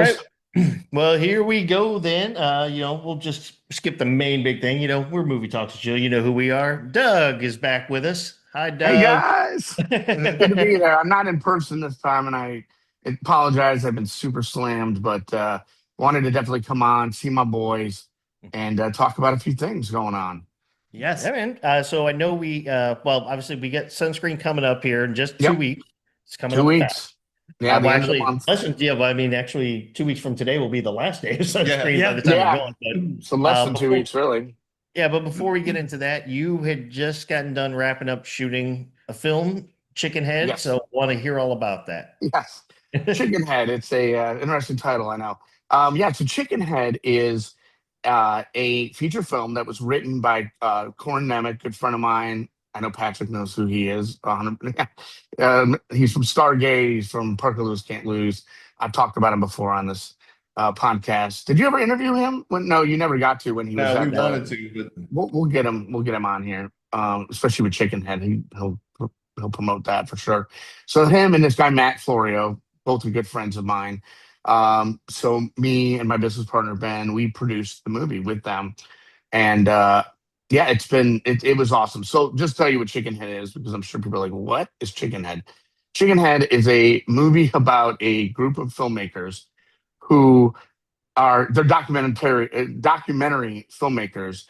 boys. right. Well, here we go then. We'll just skip the main big thing. We're Movie Talks Chill. You know who we are. Doug is back with us. Hi, Hey Doug. guys, good to be there. I'm not in person this time, and I apologize. I've been super slammed, but wanted to definitely come on, see my boys, and talk about a few things going on. Yeah, man. So I know obviously we get sunscreen coming up here in just two Yep, weeks. It's coming two up fast. weeks. Yeah, the Well, end of the actually, month. less than, yeah, well, I mean, actually, 2 weeks from today will be the last day of Yeah. sunscreen by the time we're Yeah, going. so But less than two before, weeks, really. yeah, but before we get into that, you had just gotten done wrapping up shooting a film, Chicken Head. Yes, So want to hear all about that. yes. Chicken Head. It's a interesting title, I know. Yeah, so Chicken Head is a feature film that was written by Corin Nemec, good friend of mine. I know Patrick knows who he is. He's from Stargate. He's from Parker Lewis Can't Lose. I've talked about him before on this podcast. Did you ever interview him? No, you never got to when he was No, we at the. wanted to, but We'll get him. We'll get him on here, especially with Chicken Head. He'll promote that for sure. So him and this guy Matt Florio, both are good friends of mine. So me and my business partner Ben, we produced the movie with them, and yeah, it was awesome. So just tell you what Chicken Head is, because I'm sure people are like, "What is Chicken Head?" Chicken Head is a movie about a group of filmmakers who they're documentary filmmakers,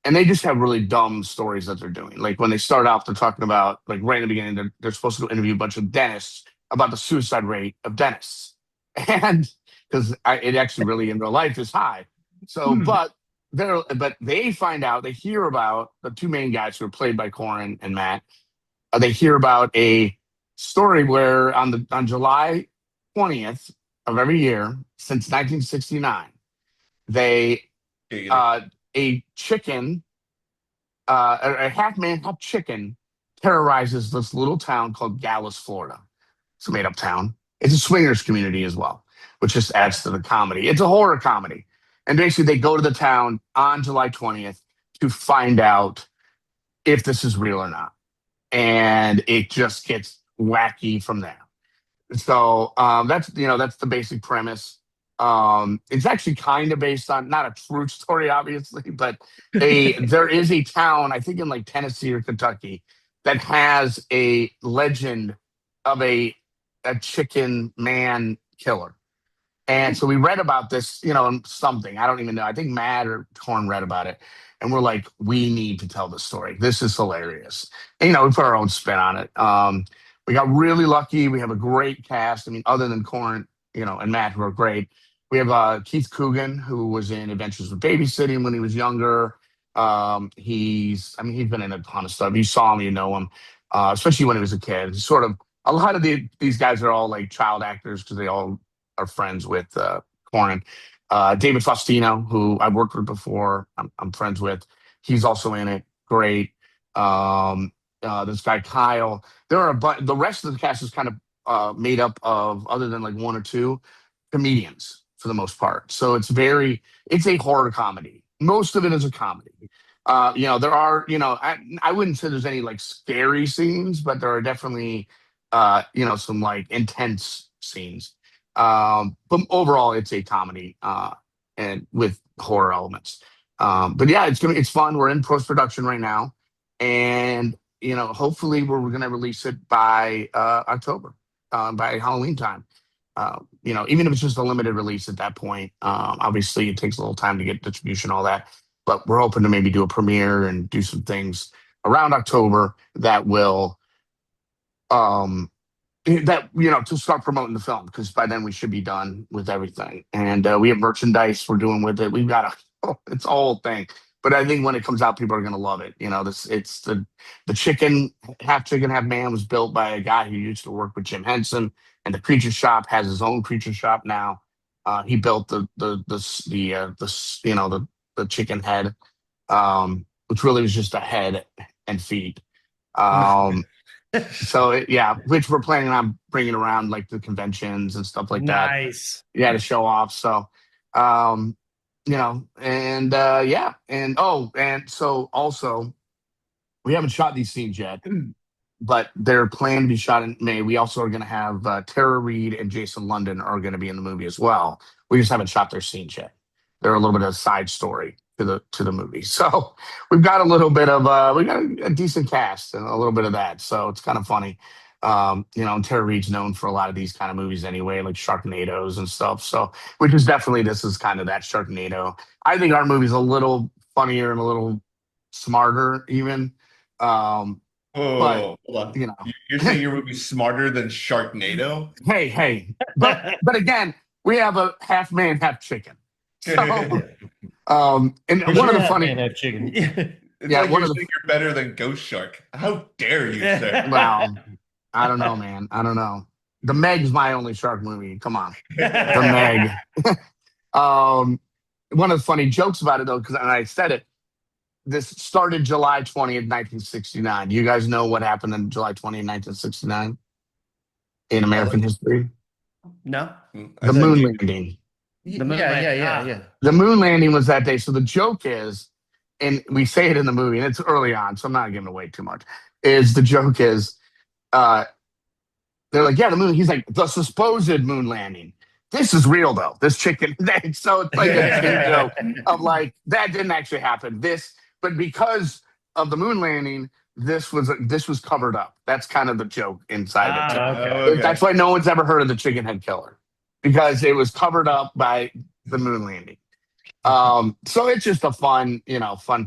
and they just have really dumb stories that they're doing. Like when they start off, they're talking about, like, right in the beginning, they're supposed to go interview a bunch of dentists about the suicide rate of dentists, and because it actually really in real life is high. So, but they find out, they hear about the two main guys who are played by Corin and Matt. They hear about a story where on July 20th of every year since 1969, they giggity. uh, a chicken, a half man, half chicken, terrorizes this little town called Gallus, Florida. It's a made up town. It's a swingers community as well, which just adds to the comedy. It's a horror comedy. And basically, they go to the town on July 20th to find out if this is real or not. And it just gets wacky from there. So that's the basic premise. It's actually kind of based on, not a true story, obviously, but there is a town, I think in like Tennessee or Kentucky, that has a legend of a chicken man killer. And so we read about this, something. I don't even know. I think Matt or Torn read about it. And we're like, we need to tell this story. This is hilarious. And, we put our own spin on it. We got really lucky. We have a great cast. I mean, other than Corin, and Matt, who are great. We have Keith Coogan, who was in Adventures with Babysitting when he was younger. He's been in a ton of stuff. You saw him, you know him, especially when he was a kid. He's sort of, a lot of these guys are all like child actors because they all are friends with Corin. David Faustino, who I've worked with before, I'm friends with. He's also in it. Great. This guy Kyle. There are the rest of the cast is kind of made up of, other than like one or two, comedians for the most part. So it's a horror comedy. Most of it is a comedy. There are, I wouldn't say there's any like scary scenes, but there are definitely, some like intense scenes. But overall, it's a comedy and with horror elements. But yeah, it's fun. We're in post production right now, and hopefully we're gonna release it by October, by Halloween time. Even if it's just a limited release at that point. Obviously, it takes a little time to get distribution, all that. But we're hoping to maybe do a premiere and do some things around October that will to start promoting the film, because by then we should be done with everything, and we have merchandise we're doing with it. We've got it's a whole thing. But I think when it comes out, people are going to love it. It's the chicken half man was built by a guy who used to work with Jim Henson, and the creature shop has his own creature shop now. He built the chicken head, which really was just a head and feet. Um, yeah, which we're planning on bringing around like the conventions and stuff like that. Nice. Yeah, to show off. So, and yeah, and so also we haven't shot these scenes yet, but they're planned to be shot in May. We also are going to have Tara Reid and Jason London are going to be in the movie as well. We just haven't shot their scenes yet. They're a little bit of a side story to the movie. So we've got a little bit of we got a decent cast and a little bit of that. So it's kind of funny. And Tara Reid's known for a lot of these kind of movies anyway, like Sharknadoes and stuff. So which is definitely this is kind of that Sharknado. I think our movie's a little funnier and a little smarter even. Um, but Oh, hold on. you know, You're saying your movie's smarter than Sharknado? hey, but again, we have a half man, half chicken. So, and For one sure of the half funny, man, half chicken. It's yeah, like one you're of the saying you're better than Ghost Shark. How dare you, sir? wow, I don't know, man, I don't know. The Meg's my only shark movie. Come on, the Meg. One of the funny jokes about it though, because I said it. This started July 20th, 1969. Do you guys know what happened on July 20th, 1969 in American history? No, The moon landing. The moon landing. Yeah. The moon landing was that day. So the joke is, and we say it in the movie, and it's early on, so I'm not giving away too much. Is the joke is, uh, they're like, yeah, the moon. He's like, the supposed moon landing. This is real though. This chicken. So it's like a kid joke of like that didn't actually happen. But because of the moon landing, this was covered up. That's kind of the joke inside it. Okay. That's why no one's ever heard of the chicken head killer because it was covered up by the moon landing. So it's just a fun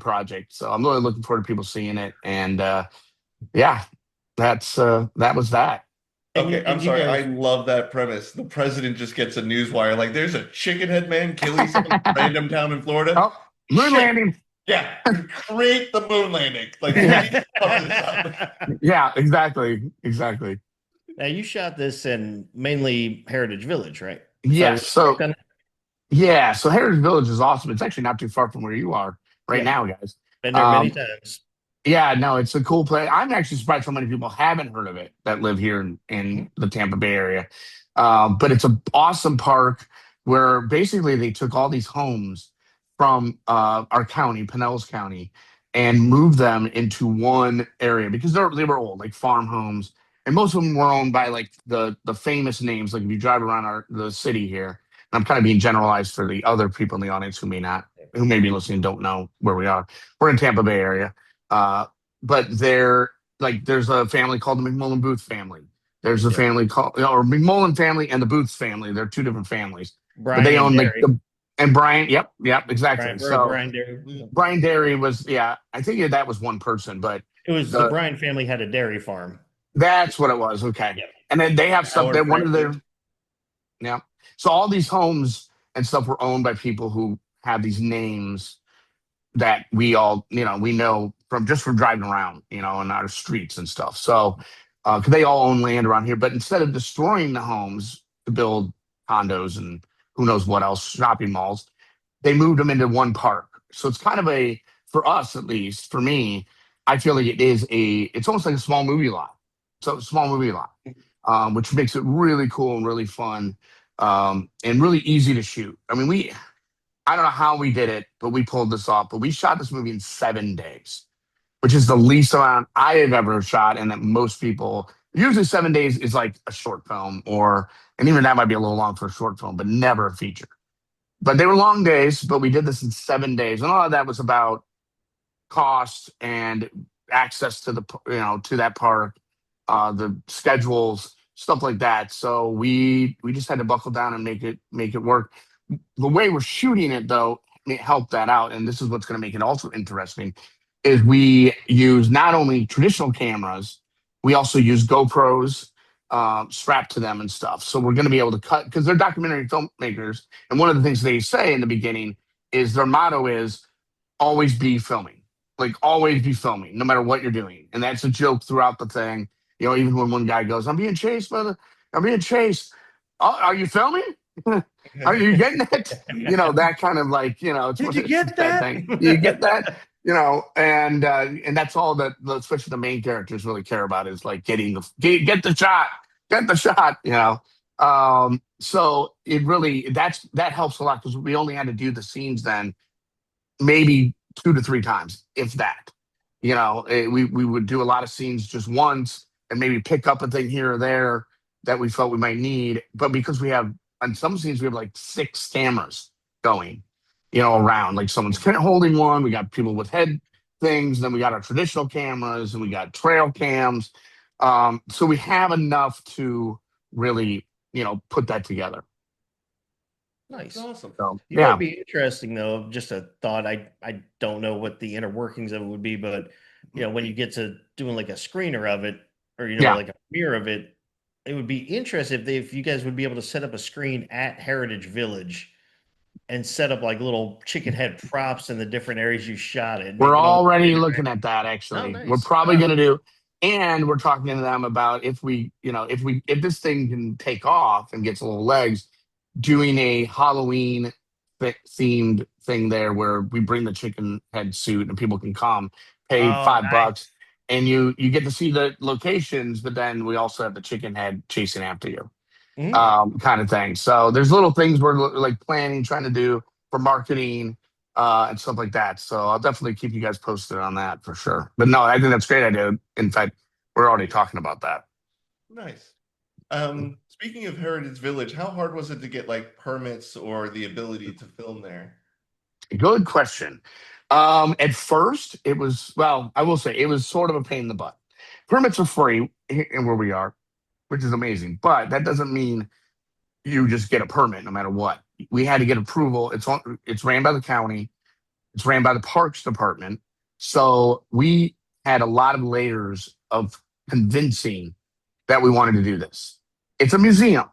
project. So I'm really looking forward to people seeing it. And yeah, that was that. Okay, I'm sorry. I love that premise. The president just gets a news wire like, "There's a chicken head man killing some random town in Florida." Oh, moon landing. Yeah, create the moon landing. Like, yeah, exactly. Now you shot this in mainly Heritage Village, right? Yes. So Heritage Village is awesome. It's actually not too far from where you are right now, guys. Been there many times. Yeah, no, it's a cool place. I'm actually surprised so many people haven't heard of it that live here in the Tampa Bay area. But it's an awesome park where basically they took all these homes from our county, Pinellas County, and moved them into one area because they were old, like farm homes, and most of them were owned by like the famous names. Like if you drive around the city here, and I'm kind of being generalized for the other people in the audience who may be listening, don't know where we are. We're in Tampa Bay area. But there's a family called the McMullen Booth family. There's a family called or McMullen family and the Booths family. They're two different families. Brian but they own Derry. and Brian. Yep, exactly. Brian Derry. Brian Derry was I think that was one person, but it was the Brian family had a dairy farm. That's what it was. Okay, and then they have stuff that one of their So all these homes and stuff were owned by people who have these names that we all we know from driving around in our streets and stuff. So because they all own land around here, but instead of destroying the homes to build condos and who knows what else, shopping malls, they moved them into one park. So it's kind of for us at least, for me, I feel like it's almost like a small movie lot. So a small movie lot, which makes it really cool and really fun, and really easy to shoot. I mean, I don't know how we did it, but we pulled this off. But we shot this movie in 7 days, which is the least amount I have ever shot. And that most people, usually 7 days is like a short film, and even that might be a little long for a short film, but never a feature. But they were long days, but we did this in 7 days. And all of that was about cost and access to to that park, the schedules, stuff like that. So we just had to buckle down and make it work. The way we're shooting it though helped that out, and this is what's going to make it also interesting is we use not only traditional cameras, we also use GoPros strapped to them and stuff. So we're going to be able to cut because they're documentary filmmakers, and one of the things they say in the beginning is their motto is always be filming, like always be filming no matter what you're doing. And that's a joke throughout the thing. Even when one guy goes, I'm being chased. Oh, are you filming? Are you getting it? That kind of like, Did you get that? Thing. You get that? And that's all that especially the main characters really care about is like get the shot. So it really that helps a lot because we only had to do the scenes then maybe 2 to 3 times, if that. We would do a lot of scenes just once and maybe pick up a thing here or there that we felt we might need. But because we have on some scenes we have like 6 cameras going, around. Like someone's holding one. We got people with head things. Then we got our traditional cameras, and we got trail cams. So we have enough to really, put that together. Nice. That's awesome. So You know, it'd be interesting though. Just a thought. I don't know what the inner workings of it would be, but when you get to doing like a screener of it, or like a premiere of it, it would be interesting if you guys would be able to set up a screen at Heritage Village and set up like little chicken head props in the different areas you shot it. We're already looking at that. Oh, Actually, nice. we're probably going to do, and we're talking to them about if this thing can take off and gets a little legs, doing a Halloween themed thing there where we bring the chicken head suit and people can come pay $5 and you get to see the locations, but then we also have the chicken head chasing after you. Kind of thing. So there's little things we're like planning, trying to do for marketing and stuff like that. So I'll definitely keep you guys posted on that for sure. But no, I think that's a great idea. In fact, we're already talking about that. Nice. Speaking of Heritage Village, how hard was it to get like permits or the ability to film there? Good question. At first, it was, well, I will say it was sort of a pain in the butt. Permits are free where we are, which is amazing, but that doesn't mean you just get a permit no matter what. We had to get approval. It's ran by the county. It's ran by the Parks Department. So we had a lot of layers of convincing that we wanted to do this. It's a museum,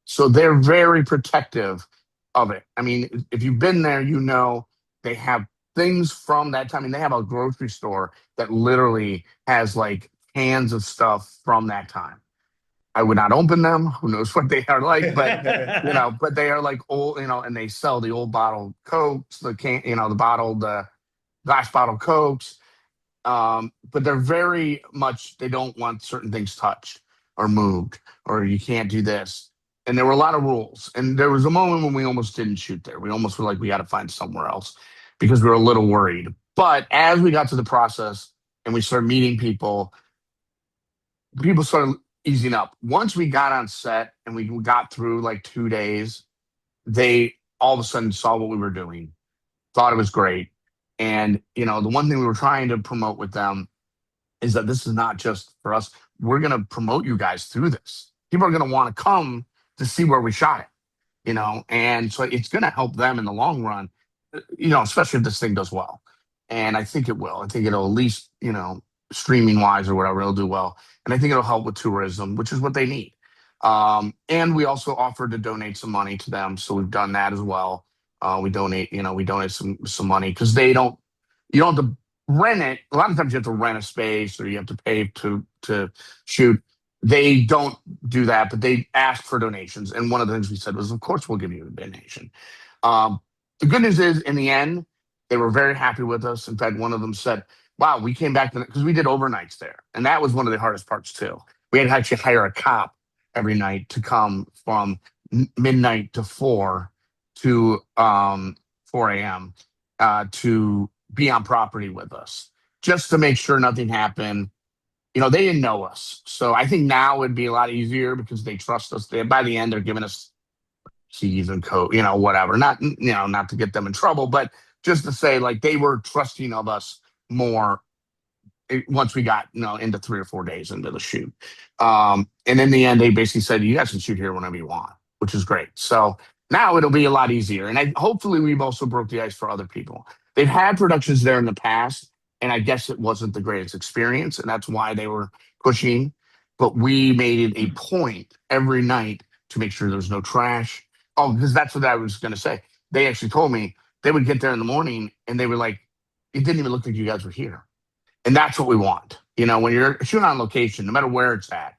so they're very protective of it. I mean, if you've been there, they have things from that time. I mean, they have a grocery store that literally has like cans of stuff from that time. I would not open them. Who knows what they are like, but but they are like old, and they sell the old bottled Cokes, the glass bottle Cokes. But they're very much, they don't want certain things touched or moved, or you can't do this. And there were a lot of rules. And there was a moment when we almost didn't shoot there. We almost were like, we got to find somewhere else because we were a little worried. But as we got to the process and we started meeting people started easing up. Once we got on set and we got through like 2 days, they all of a sudden saw what we were doing, thought it was great. And, the one thing we were trying to promote with them is that this is not just for us. We're going to promote you guys through this. People are going to want to come to see where we shot it, and so it's going to help them in the long run, especially if this thing does well. And I think it will. I think it'll at least, streaming wise or whatever, it'll do well. And I think it'll help with tourism, which is what they need. And we also offered to donate some money to them. So we've done that as well. We donate some money because you don't have to rent it. A lot of times you have to rent a space or you have to pay to shoot. They don't do that, but they ask for donations. And one of the things we said was, of course, we'll give you a donation. The good news is, in the end, they were very happy with us. In fact, one of them said, wow, we came back because we did overnights there. And that was one of the hardest parts too. We had to actually hire a cop every night to come from midnight to 4 a.m. To be on property with us, just to make sure nothing happened. They didn't know us. So I think now it'd be a lot easier because they trust us. By the end, they're giving us keys and code, whatever. Not to get them in trouble, but just to say like they were trusting of us more once we got into 3 or 4 days into the shoot. And in the end, they basically said, you guys can shoot here whenever you want, which is great. So now it'll be a lot easier. And hopefully we've also broke the ice for other people. They've had productions there in the past, and I guess it wasn't the greatest experience, and that's why they were pushing. But we made it a point every night to make sure there was no trash. Oh, because that's what I was going to say. They actually told me they would get there in the morning, and they were like, it didn't even look like you guys were here. And that's what we want. When you're shooting on location, no matter where it's at,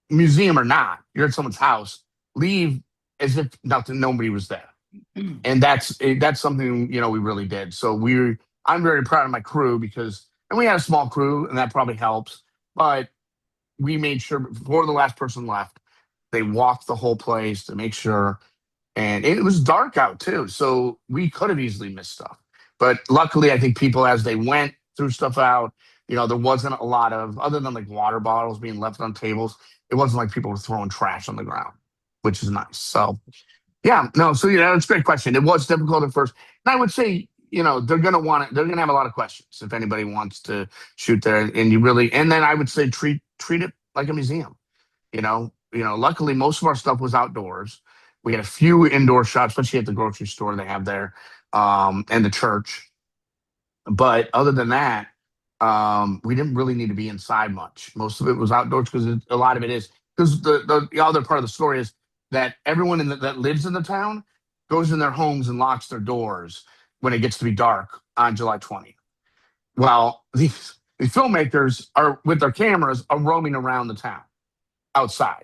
museum or not, you're at someone's house, leave as if nobody was there. And that's something, we really did. So I'm very proud of my crew and we had a small crew and that probably helps, but we made sure before the last person left, they walked the whole place to make sure. And it was dark out too. So we could have easily missed stuff. But luckily, I think people, as they went through stuff out, There wasn't a lot of, other than like water bottles being left on tables, it wasn't like people were throwing trash on the ground, which is nice. So, yeah, no, so that's a great question. It was difficult at first. And I would say, they're going to they're going to have a lot of questions if anybody wants to shoot there. And then I would say treat it like a museum. Luckily most of our stuff was outdoors. We had a few indoor shots, especially at the grocery store they have there, and the church. But other than that, we didn't really need to be inside much. Most of it was outdoors because a lot of it is because the other part of the story is that everyone that lives in the town goes in their homes and locks their doors when it gets to be dark on July 20th. Well, these filmmakers are with their cameras are roaming around the town outside.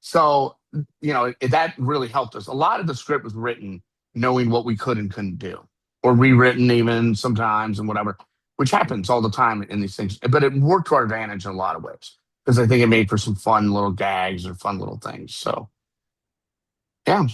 So, that really helped us. A lot of the script was written knowing what we could and couldn't do, or rewritten even sometimes and whatever, which happens all the time in these things. But it worked to our advantage in a lot of ways because I think it made for some fun little gags or fun little things. So, yeah.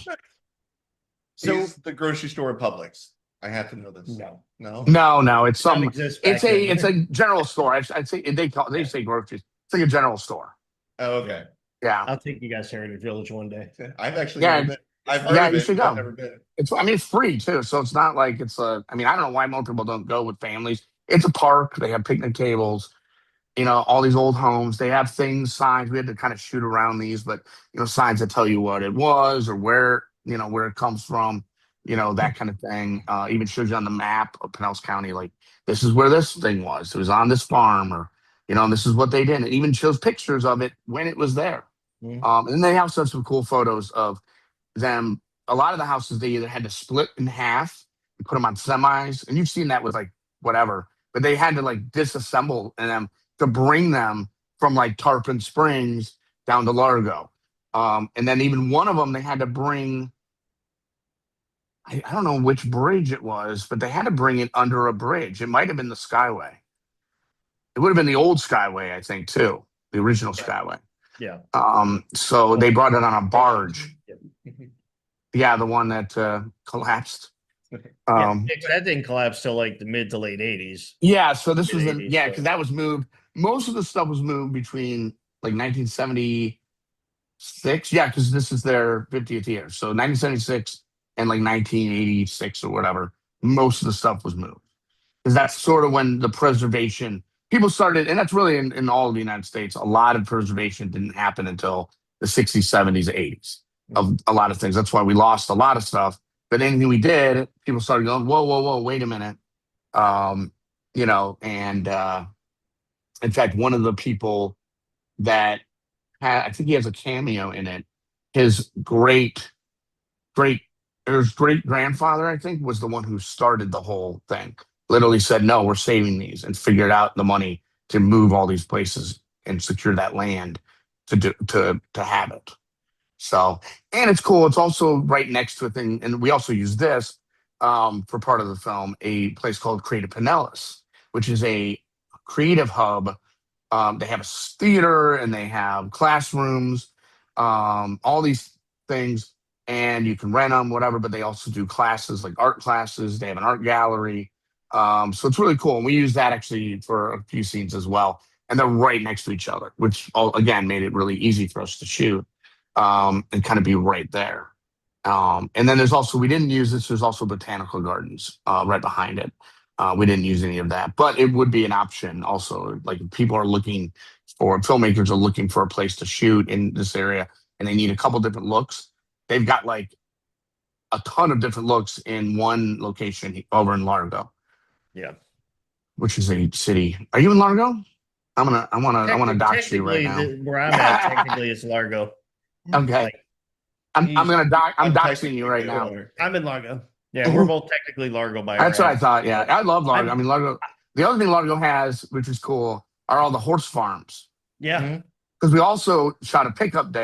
So is the grocery store in Publix? I have to know this. No. No. It's it's a general store. I'd say they say groceries. It's like a general store. Oh, okay. Yeah. I'll take you guys to Heritage Village one day. I've actually never been. I've heard of you it, should go. I've never been. It's free too, so it's not like it's a. I don't know why most people don't go with families. It's a park. They have picnic tables. All these old homes. They have signs. We had to kind of shoot around these, but signs that tell you what it was or where it comes from. That kind of thing. Even shows you on the map of Pinellas County, like this is where this thing was. It was on this farm, or this is what they did. It even shows pictures of it when it was there. And then they also have some cool photos of them. A lot of the houses they either had to split in half and put them on semis, and you've seen that with like whatever, but they had to like disassemble them to bring them from like Tarpon Springs down to Largo. And then even one of them they had to bring. I don't know which bridge it was, but they had to bring it under a bridge. It might have been the Skyway. It would have been the old Skyway, I think, too, the original Skyway. Yeah. So they brought it on a barge. Yeah, the one that collapsed. That didn't collapse till like the mid to late 80s. Yeah, so this was because that was moved. Most of the stuff was moved between like 1976. Yeah, because this is their 50th year. So 1976 and like 1986 or whatever, most of the stuff was moved. Because that's sort of when the preservation people started, and that's really in all of the United States, a lot of preservation didn't happen until the 60s, 70s, 80s of a lot of things. That's why we lost a lot of stuff. But anything we did, people started going, whoa, wait a minute. And in fact, one of the people that I think he has a cameo in it, his great grandfather, I think, was the one who started the whole thing. Literally said, no, we're saving these, and figured out the money to move all these places and secure that land to have it. So, and it's cool. It's also right next to a thing, and we also use this for part of the film, a place called Creative Pinellas, which is a creative hub. They have a theater and they have classrooms, all these things, and you can rent them, whatever. But they also do classes, like art classes. They have an art gallery. So it's really cool. And we use that actually for a few scenes as well. And they're right next to each other, which again made it really easy for us to shoot and kind of be right there. And then there's also, we didn't use this, there's also botanical gardens right behind it. We didn't use any of that, but it would be an option also. Like if people are looking for, filmmakers are looking for a place to shoot in this area and they need a couple different looks. They've got like a ton of different looks in one location over in Largo. Yeah. Which is a city. Are you in Largo? I want to dox you right now. Where I'm at, technically, it's Largo. Okay. Like, I'm doxing you right now. I'm in Largo. Yeah, we're both technically Largo by That's what I thought. Yeah, I love Largo. Largo. The other thing Largo has, which is cool, are all the horse farms. Yeah. Because we also shot a pickup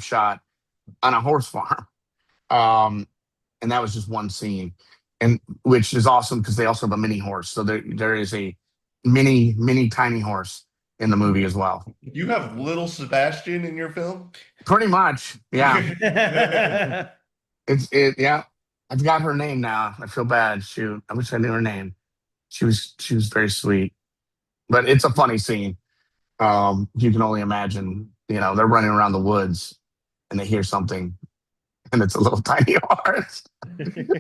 shot on a horse farm, and that was just one scene, and which is awesome because they also have a mini horse. So there is a mini tiny horse in the movie as well. You have little Sebastian in your film? Pretty much, yeah. Yeah. I've got her name now. I feel bad. Shoot, I wish I knew her name. She was very sweet. but it's a funny scene. You can only imagine, they're running around the woods and they hear something and it's a little tiny horse.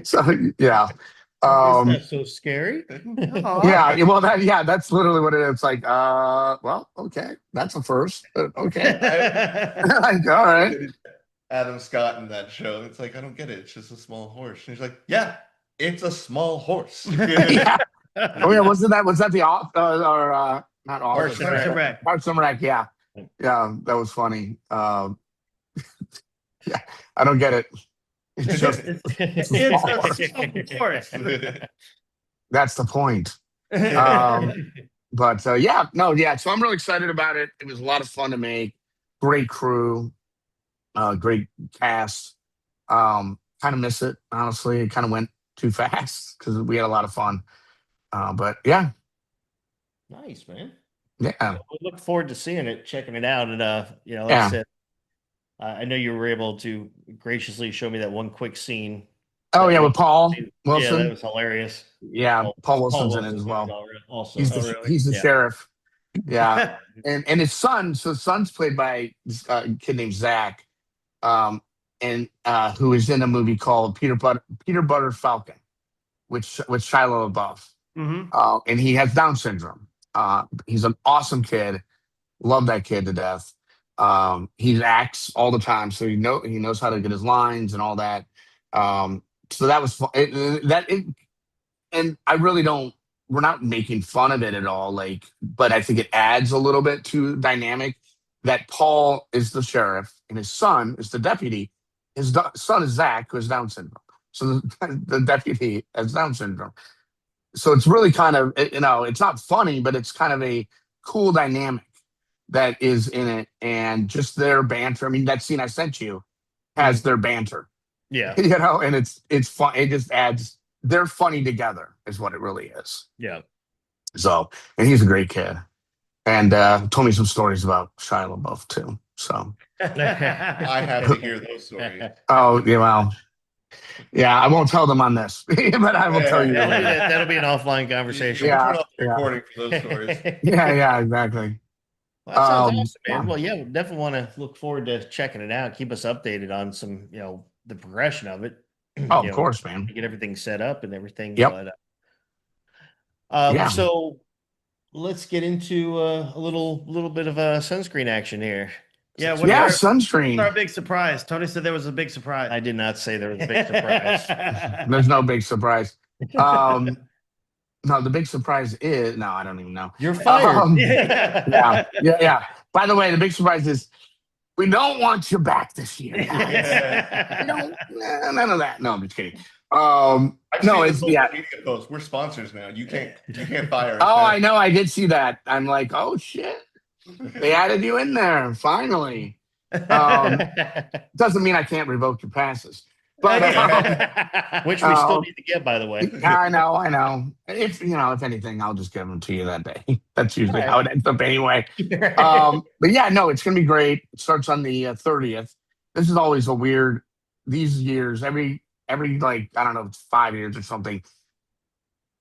So yeah. Is that so scary? Yeah, well that's literally what it is. It's like, well, okay, that's a first. But okay. Like, all right. Adam Scott in that show. It's like, I don't get it. It's just a small horse. And he's like, yeah, it's a small horse. Yeah. Oh yeah, was that the off or not off? Parks and Rec. Parks and Rec, yeah. Yeah, that was funny. Yeah, I don't get it. It's just It's a small horse. that's the point. But yeah, no, yeah. So I'm really excited about it. It was a lot of fun to make. Great crew, great cast. Kind of miss it, honestly. It kind of went too fast because we had a lot of fun. But yeah, Nice, man. yeah, We look forward to seeing it, checking it out, and like Yeah. I said, I know you were able to graciously show me that one quick scene. Oh yeah, with Paul Yeah, that Wilson. was hilarious. Yeah, Paul Wilson's in it as well. Also, He's the Yeah. sheriff. Yeah, and his son. So his son's played by this kid named Zach, and who is in a movie called Peter Butter Falcon, which with Shia LaBeouf. And he has Down syndrome. He's an awesome kid. Love that kid to death. He acts all the time, so he knows how to get his lines and all that. So that was fun. And I really don't. We're not making fun of it at all, but I think it adds a little bit to the dynamic that Paul is the sheriff and his son is the deputy. His son is Zach, who has Down syndrome. So the deputy has Down syndrome. So it's really kind of, it's not funny, but it's kind of a cool dynamic that is in it, and just their banter. I mean, that scene I sent you has their banter. Yeah. And it's fun. It just adds. They're funny together, is what it really is. Yeah. So, and he's a great kid, and told me some stories about Shia LaBeouf too. So I have to hear those stories. Oh yeah, well, yeah, I won't tell them on this, but I will tell you. Later. That'll be an offline conversation. Yeah. Turn off the recording for those stories. Yeah, exactly. Well, that sounds awesome, man. Yeah. Well, yeah, we definitely want to look forward to checking it out. Keep us updated on some, the progression of it. Oh, of course, man. Get everything set up and everything. Yep. But, Yeah. So let's get into a little bit of sunscreen action here. Yeah, sunscreen. What's our big surprise? Tony said there was a big surprise. I did not say there was a big surprise. There's no big surprise. No, the big surprise is I don't even know. You're fired. Yeah. By the way, the big surprise is we don't want you back this year. None of that. No, I'm just kidding. It's media post. We're sponsors now. You can't fire us. Oh, I know. I did see that. I'm like, oh shit. They added you in there finally. Doesn't mean I can't revoke your passes, but which we still need to get, by the way. I know. If anything, I'll just give them to you that day. That's usually how it ends up anyway. But yeah, no, it's gonna be great. It starts on the 30th. This is always a weird. These years, every I don't know, 5 years or something.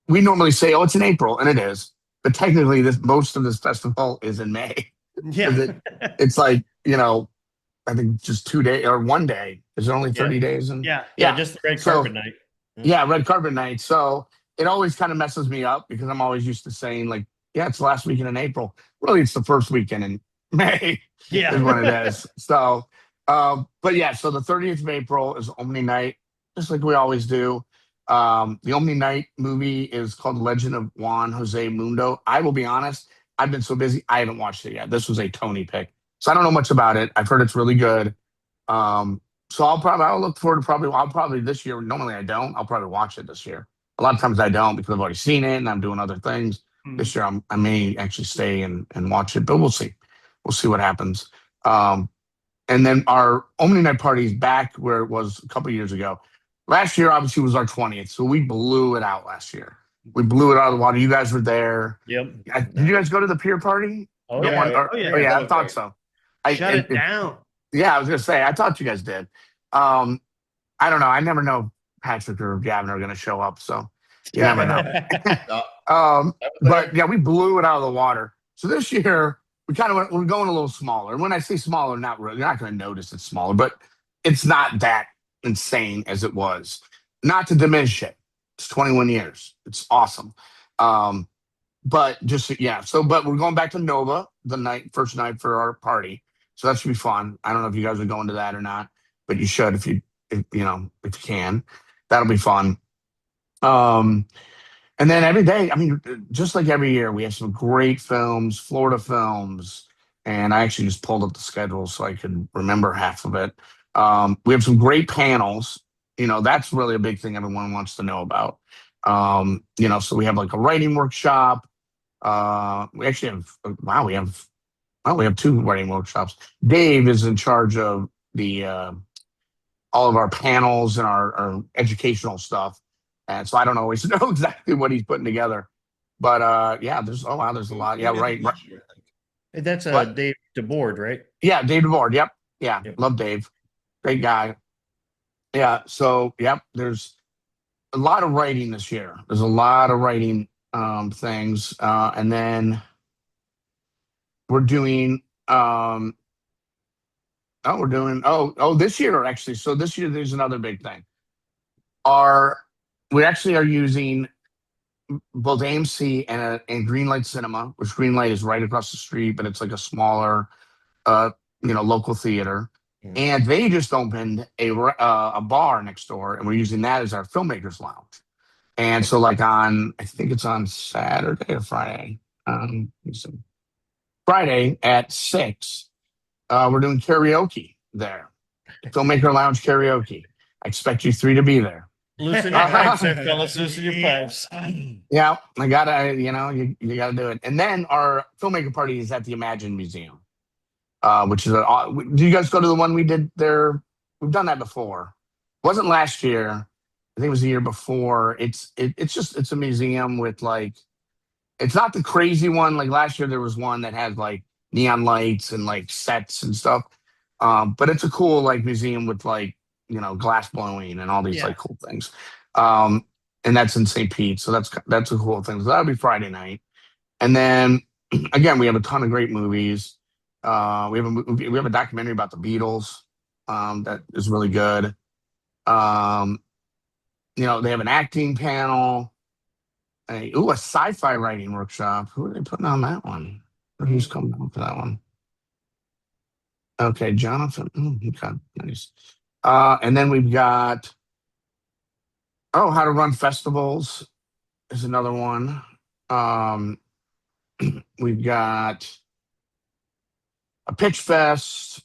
We normally say, oh, it's in April, and it is. But technically, most of this festival is in May. Yeah. It's like, I think just 2 days or 1 day. Is it only 30 days? And Yeah, just the red carpet night. Yeah, red carpet night. So it always kind of messes me up because I'm always used to saying it's the last weekend in April. Really, it's the first weekend in May. Yeah. Is what it is. So, but yeah, so the 30th of April is opening night, just like we always do. The opening night movie is called Legend of Juan Jose Mundo. I will be honest, I've been so busy, I haven't watched it yet. This was a Tony pick, so I don't know much about it. I've heard it's really good. So I'll look forward to I'll probably this year. Normally I don't. I'll probably watch it this year. A lot of times I don't because I've already seen it and I'm doing other things. This year I may actually stay and watch it, but we'll see. We'll see what happens. And then our opening night party is back where it was a couple years ago. Last year, obviously, was our 20th, so we blew it out last year. We blew it out of the water. You guys were there. Yep. Did you guys go to the pier party? Oh, The yeah. one- or- Oh, yeah. Oh, yeah, I That thought was so. Shut it down. Yeah, I was going to say, I thought you guys did. I don't know. I never know if Patrick or Gavin are going to show up, so You never know. But yeah, we blew it out of the water. So this year we're going a little smaller. And when I say smaller, not really, you're not going to notice it's smaller, but it's not that insane as it was. Not to diminish it. It's 21 years. It's awesome. But just yeah. But we're going back to Nova first night for our party. So that should be fun. I don't know if you guys are going to that or not, but you should if you can. That'll be fun. And then every day, I mean, just like every year, we have some great films, Florida films, and I actually just pulled up the schedule so I could remember half of it. We have some great panels. That's really a big thing everyone wants to know about. So we have like a writing workshop. We actually we have two writing workshops. Dave is in charge of the all of our panels and our educational stuff. And so I don't always know exactly what he's putting together. But yeah, there's a lot. Yeah, right. That's What? Dave DeBoard, right? Yeah, Dave DeBoard. Yep. Yeah. Yep. Love Dave. Great guy. Yeah. So yep, there's a lot of writing this year. There's a lot of writing things. And then we're doing this year actually. So this year there's another big thing. We actually are using both AMC and Greenlight Cinema, which Greenlight is right across the street, but it's like a smaller, local theater. Mm-hmm. And they just opened a bar next door, and we're using that as our filmmakers lounge. And so, like I think it's on Saturday or Friday. Friday at 6, we're doing karaoke there. Filmmaker Lounge karaoke. I expect you 3 to be there. Loosen your pipes there, fellas. Loosen your pipes. Yeah, I gotta, you gotta do it. And then our filmmaker party is at the Imagine Museum, which is do you guys go to the one we did there? We've done that before. It wasn't last year. I think it was the year before. It's a museum with it's not the crazy one. Like last year, there was one that had like neon lights and like sets and stuff. But it's a cool museum with glass blowing and all these cool things. And that's in St. Pete. So that's a cool thing. So that'll be Friday night. And then again, we have a ton of great movies. We have a documentary about the Beatles that is really good. They have an acting panel. A sci-fi writing workshop. Who are they putting on that one? Who's coming up for that one? Okay, Jonathan. Okay, nice. And then we've got how to run festivals is another one. We've got a pitch fest.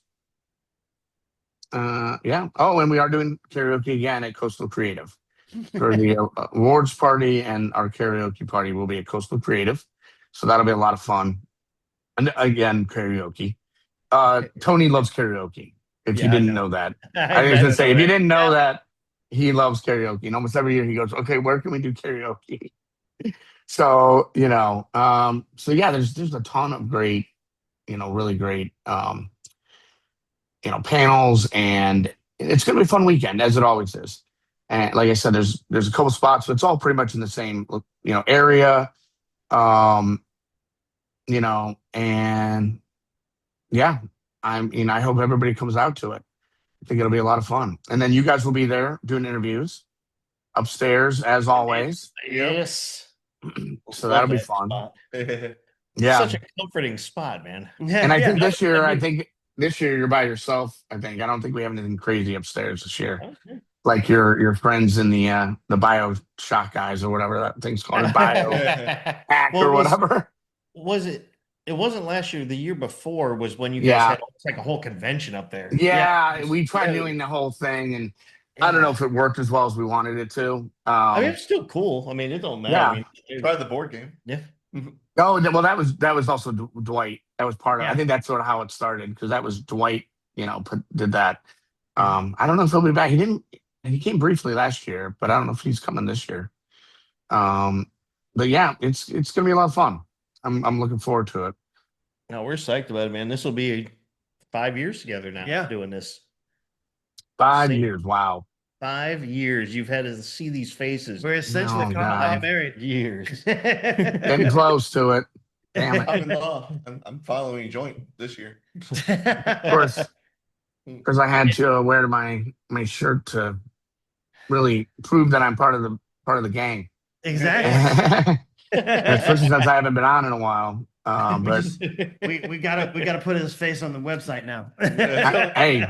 Yeah. Oh, and we are doing karaoke again at Coastal Creative for the awards party, and our karaoke party will be at Coastal Creative. So that'll be a lot of fun. And again, karaoke. Tony loves karaoke. If you didn't know that, I was gonna say, if you didn't know that, he loves karaoke. And almost every year he goes, "Okay, where can we do karaoke?" So so yeah, there's a ton of great, really great, panels, and it's gonna be a fun weekend as it always is. And like I said, there's a couple spots, so it's all pretty much in the same area, and yeah. I hope everybody comes out to it. I think it'll be a lot of fun. And then you guys will be there doing interviews upstairs as always. Yes. So that'll be fun. Yeah. Such a comforting spot, man. And I think this year you're by yourself. I don't think we have anything crazy upstairs this year. Okay. Like your friends in the BioShock guys or whatever that thing's called, Bio Hack or whatever. It wasn't last year. The year before was when you guys had a whole convention up there. Yeah, we tried doing the whole thing, and I don't know if it worked as well as we wanted it to. It's still cool. It don't matter. Yeah. Try the board game. Yeah. Oh, well, that was also Dwight. That was part of. I think that's sort of how it started, because that was Dwight. Did that. I don't know if he'll be back. He came briefly last year, but I don't know if he's coming this year. But yeah, it's gonna be a lot of fun. I'm looking forward to it. No, we're psyched about it, man. This will be 5 years together now. Yeah. Doing this. 5 years. Wow. 5 years you've had to see these faces. We're essentially Oh, God. married. Years. Getting close to it. Damn it. I'm in law. I'm following joint this year. Of course, because I had to wear my shirt to really prove that I'm part of the gang. Exactly. Especially since I haven't been on in a while. But we gotta put his face on the website now. hey,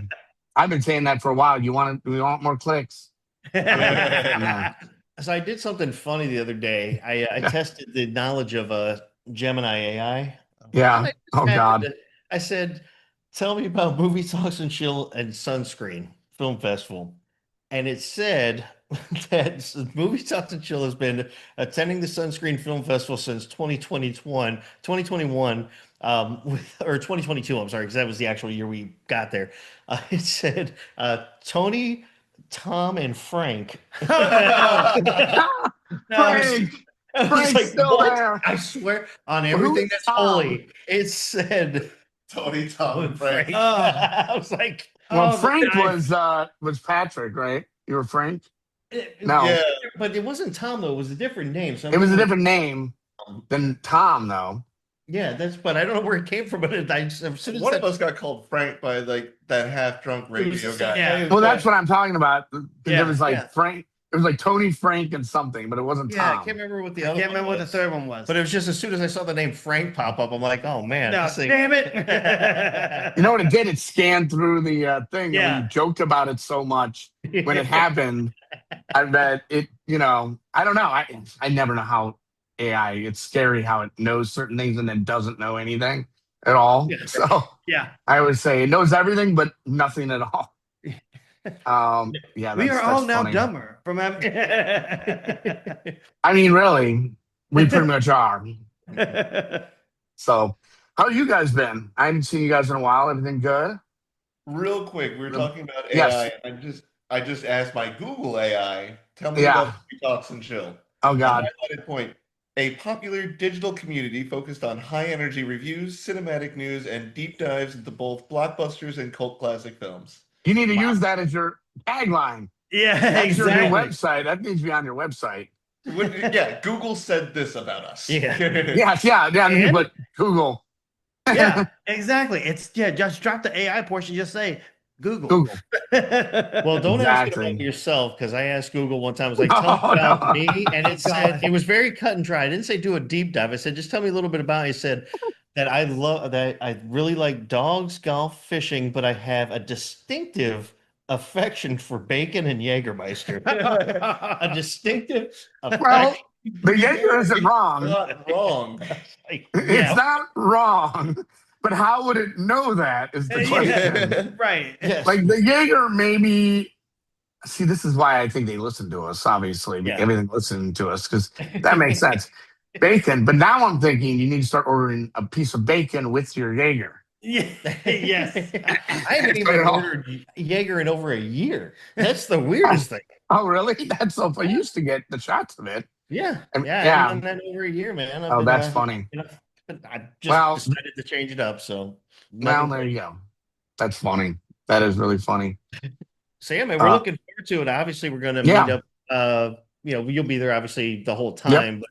I've been saying that for a while. We want more clicks. So I did something funny the other day. I tested the knowledge of a Gemini AI. Yeah. Oh God. I said, "Tell me about Movie Talks and Chill and Sunscreen Film Festival," and it said that Movie Talks and Chill has been attending the Sunscreen Film Festival since 2021, or 2022. I'm sorry, because that was the actual year we got there. It said Tony, Tom, and Frank. Frank's still "What?" there. I swear on everything that's holy. It said Tony, Tom, and Frank. I was like, Well, Oh, Frank nice. was Patrick, right? You were Frank? No. Yeah. but it wasn't Tom though. It was a different name. So It was a different name than Tom, though. Yeah, but I don't know where it came from. But as soon as One of us got called Frank by like that half-drunk radio guy. yeah. Well, that's what I'm talking about. Yeah, It was like yeah. Frank. It was like Tony, Frank, and something, but it wasn't Yeah, I Tom. can't remember what the I other. can't remember what the was. third one was. But it was just as soon as I saw the name Frank pop up, I'm like, oh man, no, this thing- damn it. You know what it did? It scanned through the thing, Yeah. and we joked about it so much when it happened. I bet it. I don't know. I never know how AI. It's scary how it knows certain things and then doesn't know anything at all. Yeah. So Yeah. I always say it knows everything but nothing at all. Yeah, We are all that's now funny. dumber from having. I mean, really, we pretty much are. So, how have you guys been? I haven't seen you guys in a while. Everything good? Real quick, we were talking about AI. Yes. I just asked my Google AI, tell me Yeah. about Movie Talks and Chill. Oh God. Highlighted point. A popular digital community focused on high energy reviews, cinematic news, and deep dives into both blockbusters and cult classic films. You need to use that as your tagline. Yeah, That's your new exactly. website. That needs to be on your website. Yeah, Google said this about us. Yeah. Yes, yeah. And? But Google. Yeah, exactly. Just drop the AI portion. Just say Google. Google. Well, don't ask it Exactly. about yourself because I asked Google one time. I was like, No, "Tell me about no. me," and it said it was very cut and dry. I didn't say do a deep dive. I said just tell me a little bit about it. It said that I really like dogs, golf, fishing, but I have a distinctive affection for bacon and Jägermeister. A distinctive Well, affection. the Jaeger isn't wrong. Not wrong. Like, It's not wrong. But how would it know that is the question. Right. yes. Like the Jaeger maybe. See, this is why I think they listen to us, obviously. Yeah. Everything listening to us, because that makes sense. Bacon. But now I'm thinking you need to start ordering a piece of bacon with your Jaeger. Yeah. Yes. I haven't even ordered Jaeger in over a year. That's the weirdest thing. Oh, really? That's so I used to get the shots of it. Yeah. And- Yeah. I yeah. haven't done that in over a year, man. I've Oh, been, that's funny. I just Well- decided to change it up. So, Well, there you go. That's funny. That is really funny. So yeah, man, we're looking forward to it. Obviously, we're going to Yeah. meet up. You'll be there obviously the whole time, but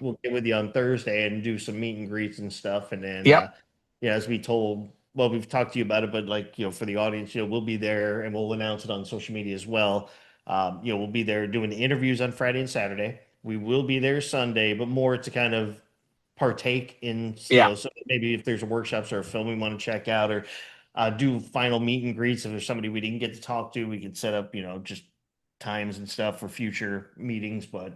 we'll get with you on Thursday and do some meet and greets and stuff. And then, as we've talked to you about it, but for the audience, we'll be there and we'll announce it on social media as well. We'll be there doing the interviews on Friday and Saturday. We will be there Sunday, but more to kind of partake in, so maybe if there's workshops or a film we want to check out or do final meet and greets. If there's somebody we didn't get to talk to, we could set up, just times and stuff for future meetings. But,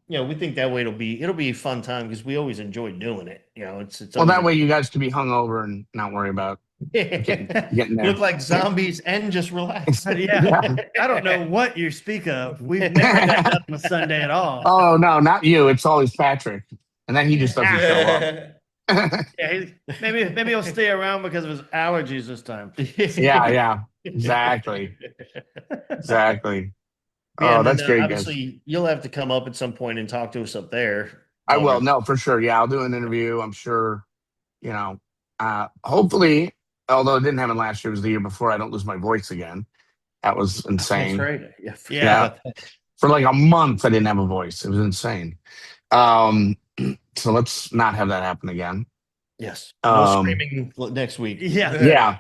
we think that way it'll be a fun time because we always enjoy doing it. It's Well, that way you guys can be hungover and not worry about getting there. look like zombies and just relax. Yeah. I don't know what you speak of. We've never done that on a Sunday at all. Oh, no, not you. It's always Patrick. And then he just doesn't show up. Yeah, maybe he'll stay around because of his allergies this time. Yeah. Exactly. Yeah, Oh, that's great, guys. Obviously, you'll have to come up at some point and talk to us up there. I will. No, for sure. Yeah, I'll do an interview. I'm sure, hopefully, although it didn't happen last year, it was the year before, I don't lose my voice again. That was That's insane. right. Yeah. I forgot Yeah. about that. For like a month, I didn't have a voice. It was insane. Um, so let's not have that happen again. Yes. No Um, screaming next week. Yeah. yeah,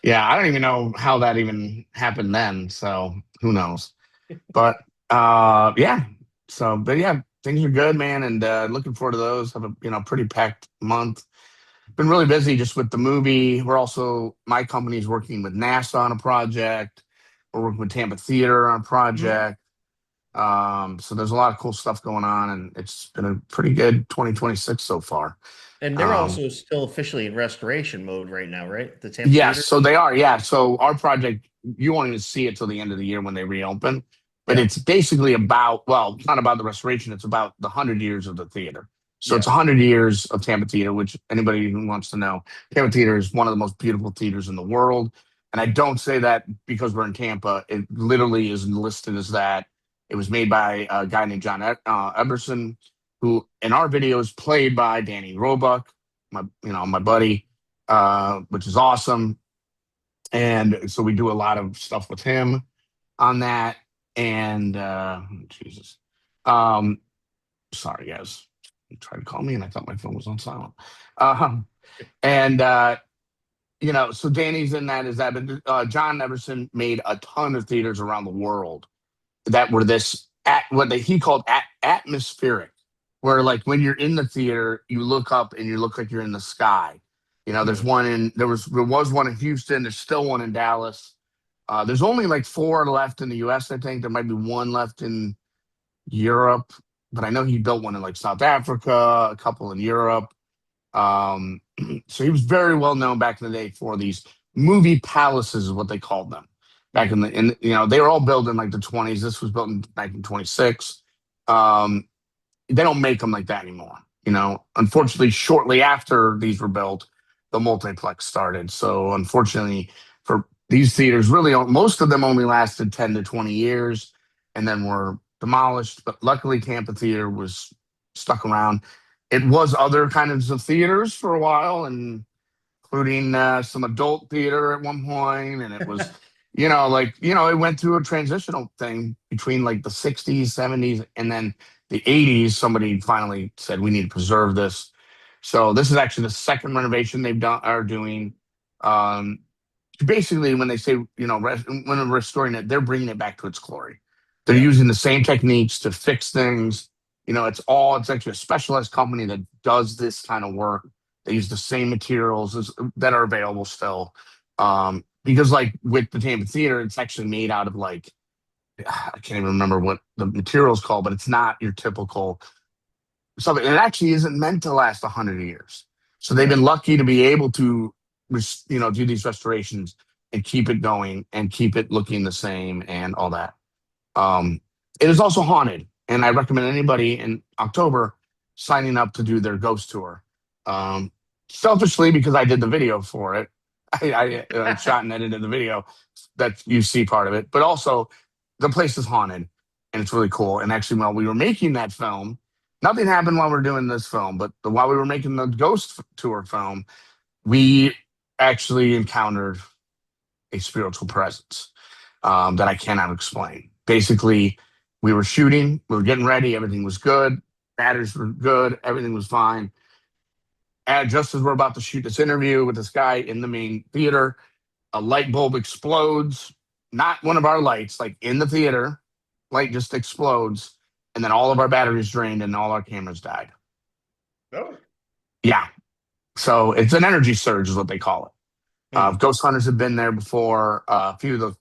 yeah. I don't even know how that even happened then. So who knows? But yeah. So, but yeah, things are good, man, and looking forward to those. Have a pretty packed month. Been really busy just with the movie. We're also my company's working with NASA on a project. We're working with Tampa Theater on a project. So there's a lot of cool stuff going on, and it's been a pretty good 2026 so far. And they're Um, also still officially in restoration mode right now, right? The Tampa yes, Theater. so they are. Yeah, so our project, you won't even see it till the end of the year when they reopen, but Yeah. it's basically about, well, it's not about the restoration. It's about the 100 years of the theater. So Yeah. it's 100 years of Tampa Theater, which anybody who wants to know, Tampa Theater is one of the most beautiful theaters in the world. And I don't say that because we're in Tampa. It literally is listed as that. It was made by a guy named John Eberson, who in our video is played by Danny Roebuck, my buddy, which is awesome. And so we do a lot of stuff with him on that. And Jesus, um, sorry guys, he tried to call me and I thought my phone was on silent. And so Danny's in that. Is that? But John Everson made a ton of theaters around the world that were this he called atmospheric, where like when you're in the theater, you look up and you look like you're in the sky. There's there was one in Houston. There's still one in Dallas. There's only like 4 left in the U.S. I think there might be one left in Europe, but I know he built one in like South Africa, a couple in Europe. Um, so he was very well known back in the day for these movie palaces, is what they called them. Back they were all built in like the 20s. This was built in 1926. They don't make them like that anymore. Unfortunately, shortly after these were built, the multiplex started. So unfortunately for these theaters, really most of them only lasted 10 to 20 years and then were demolished. But luckily, Tampa Theater was stuck around. It was other kinds of theaters for a while, and including some adult theater at one point, and it was, it went through a transitional thing between like the 60s, 70s, and then the 80s. Somebody finally said we need to preserve this. So this is actually the second renovation are doing. Um, Basically, when they say, when they're restoring it, they're bringing it back to its glory. They're using the same techniques to fix things. It's actually a specialized company that does this kind of work. They use the same materials that are available still. Because like with the Tampa Theater, it's actually made out of like, I can't even remember what the material is called, but it's not your typical something. It actually isn't meant to last 100 years. So they've been lucky to be able to, do these restorations and keep it going and keep it looking the same and all that. It is also haunted, and I recommend anybody in October signing up to do their ghost tour. Selfishly, because I did the video for it, I shot and edited the video that you see part of it, but also the place is haunted and it's really cool. And actually, while we were making that film, nothing happened while we were doing this film, but while we were making the ghost tour film, we actually encountered a spiritual presence that I cannot explain. Basically, we were shooting, we were getting ready, everything was good, batteries were good, everything was fine. And just as we're about to shoot this interview with this guy in the main theater, a light bulb explodes, not one of our lights, like in the theater, light just explodes, and then all of our batteries drained and all our cameras died. Oh, Yeah. So it's an energy surge, is what they call it. Ghost hunters have been there before, a few of the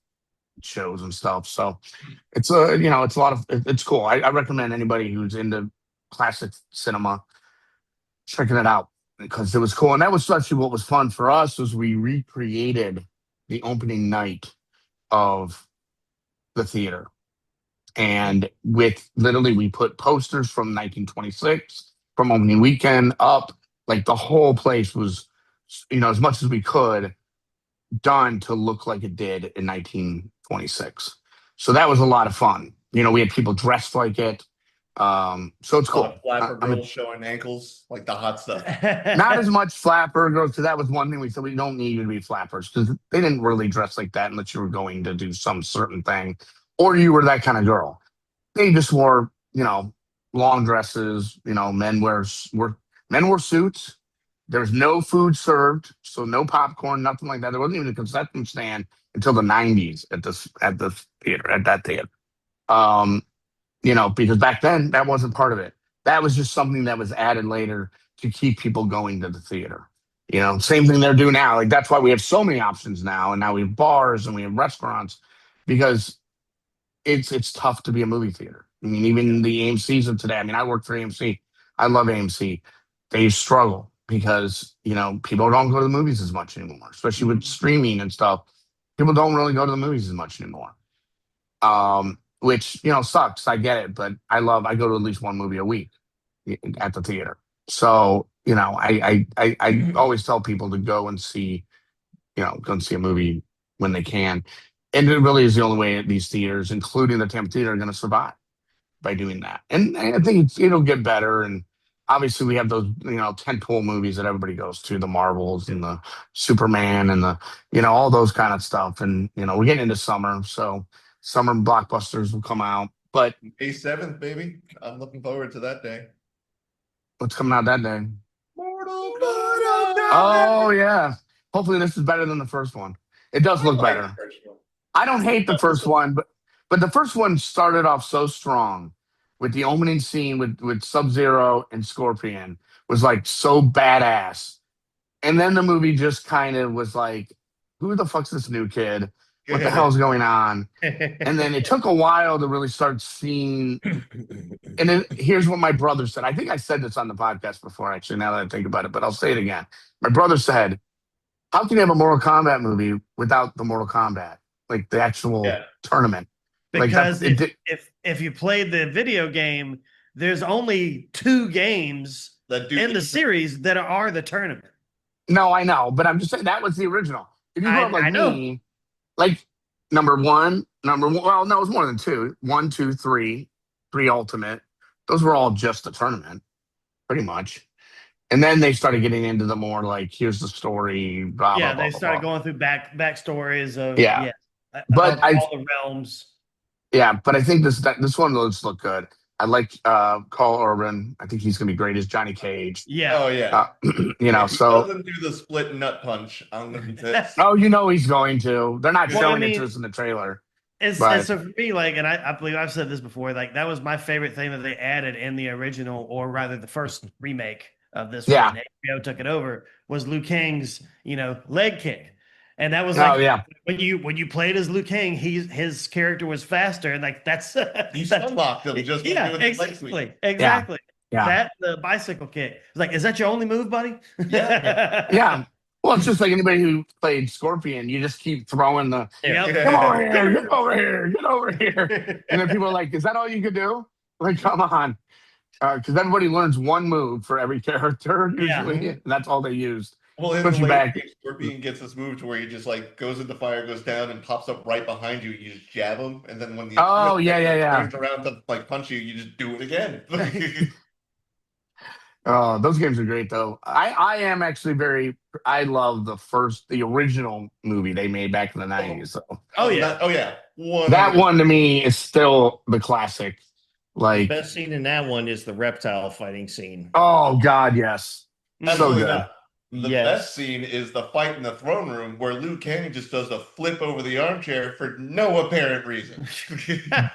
shows and stuff. So it's it's a lot of it's cool. I recommend anybody who's into classic cinema checking it out because it was cool. And that was actually what was fun for us was we recreated the opening night of the theater. And with literally we put posters from 1926 from opening weekend up. Like the whole place was, as much as we could, done to look like it did in 1926. So that was a lot of fun. We had people dressed like it. So it's A lot cool. of flapper I'm a- girls showing ankles, like the hot stuff. not as much flapper girls, because that was one thing we said we don't need you to be flappers, because they didn't really dress like that unless you were going to do some certain thing, or you were that kind of girl. They just wore, long dresses. Men wore suits. There was no food served, so no popcorn, nothing like that. There wasn't even a concession stand until the '90s at that theater. Um, because back then that wasn't part of it. That was just something that was added later to keep people going to the theater. Same thing they're doing now. Like that's why we have so many options now, and now we have bars and we have restaurants, because it's tough to be a movie theater. I mean, even the AMC's of today. I mean, I work for AMC. I love AMC. They struggle because people don't go to the movies as much anymore, especially with streaming and stuff. People don't really go to the movies as much anymore. Which sucks. I get it, but I go to at least one movie a week at the theater. So I always tell people to go and see a movie when they can. And it really is the only way these theaters, including the Tampa Theater, are going to survive, by doing that. And I think it'll get better. And obviously, we have those tentpole movies that everybody goes to, the Marvels and the Superman and the all those kind of stuff. And we're getting into summer, so summer blockbusters will come out. But May 7th, baby. I'm looking forward to that day. what's coming out that day? Mortal Kombat. Oh yeah. Hopefully, this is better than the first one. It does look better. I don't hate the first one, but the first one started off so strong with the opening scene with Sub-Zero and Scorpion was like so badass. And then the movie just kind of was like, who the fuck's this new kid? What the hell's going on? And then it took a while to really start seeing. And then here's what my brother said. I think I said this on the podcast before, actually, now that I think about it, but I'll say it again. My brother said, how can you have a Mortal Kombat movie without the Mortal Kombat? Like the actual tournament. Because if you played the video game, there's only 2 games in the series that are the tournament. No, I know, but I'm just saying that was the original. If you grew up like me, like number one, well, no, it was more than 2. 1, 2, 3 Ultimate. Those were all just the tournament, pretty much. And then they started getting into the more like, here's the story, blah, blah, blah. They started going through backstories of but all the realms. Yeah, but I think this one looks look good. I like Carl Urban. I think he's gonna be great as Johnny Cage. Yeah. Oh yeah. If he so doesn't do the split nut punch, I'm gonna be pissed. Oh, he's going to. They're not showing it to us in the trailer. And so for me, like, and I believe I've said this before, like that was my favorite thing that they added in the original, or rather the first remake of this one. HBO took it over, was Liu Kang's, leg kick. And that was like when you played as Liu Kang, his character was faster, and like that's you unlocked him just doing exactly. Yeah. That the bicycle kick. It's like, is that your only move, buddy? Yeah. Well, it's just like anybody who played Scorpion. You just keep throwing the come over here, get over here, and then people are like, "Is that all you could do?" Like, come on, because everybody learns one move for every character usually, and that's all they used. Well, in the late Scorpion gets this move to where he just like goes in the fire, goes down, and pops up right behind you. You just jab him, and then when the turns around to like punch you, you just do it again. Oh, those games are great though. I am actually I love the original movie they made back in the 90s. So. That one to me is still the classic. Like, the best scene in that one is the reptile fighting scene. Oh God, yes. So good. The best scene is the fight in the throne room where Liu Kang just does a flip over the armchair for no apparent reason.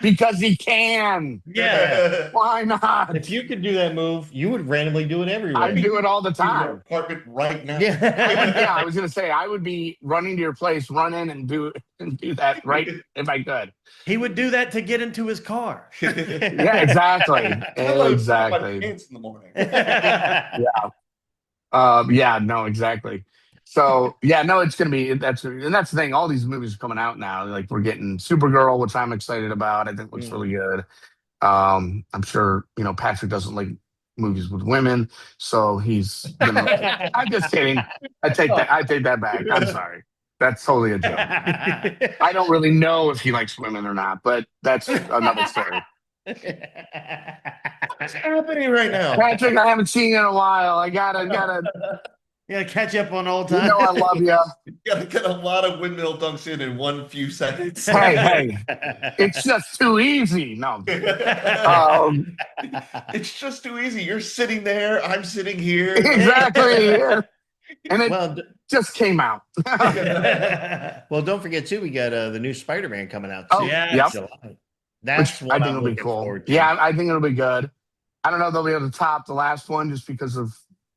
Because he can. Yeah. Why not? If you could do that move, you would randomly do it everywhere. I do it all the time. Apartment right now. I was gonna say I would be running to your place, run in and do that right if I could. He would do that to get into his car. Yeah, exactly. Exactly. In the morning. No, exactly. So it's gonna be that's the thing. All these movies are coming out now. Like we're getting Supergirl, which I'm excited about. I think looks really good. I'm sure Patrick doesn't like movies with women, so he's gonna. I'm just kidding. I take that back. I'm sorry. That's totally a joke. I don't really know if he likes women or not, but that's another story. is happening right now? Patrick, I haven't seen you in a while. I gotta. Yeah, catch up on old You time. know I love you. You gotta get a lot of windmill dunks in one few seconds. Hey, it's just too easy. No. It's just too easy. You're sitting there. I'm sitting here. Exactly. Yeah. And it Well, just came out. well, don't forget too. We got the new Spider-Man coming out. Oh, Too, yeah. in yep. July. That's Which what I think I'm will be looking cool. forward to. Yeah, I think it'll be good. I don't know if they'll be able to top the last one just because of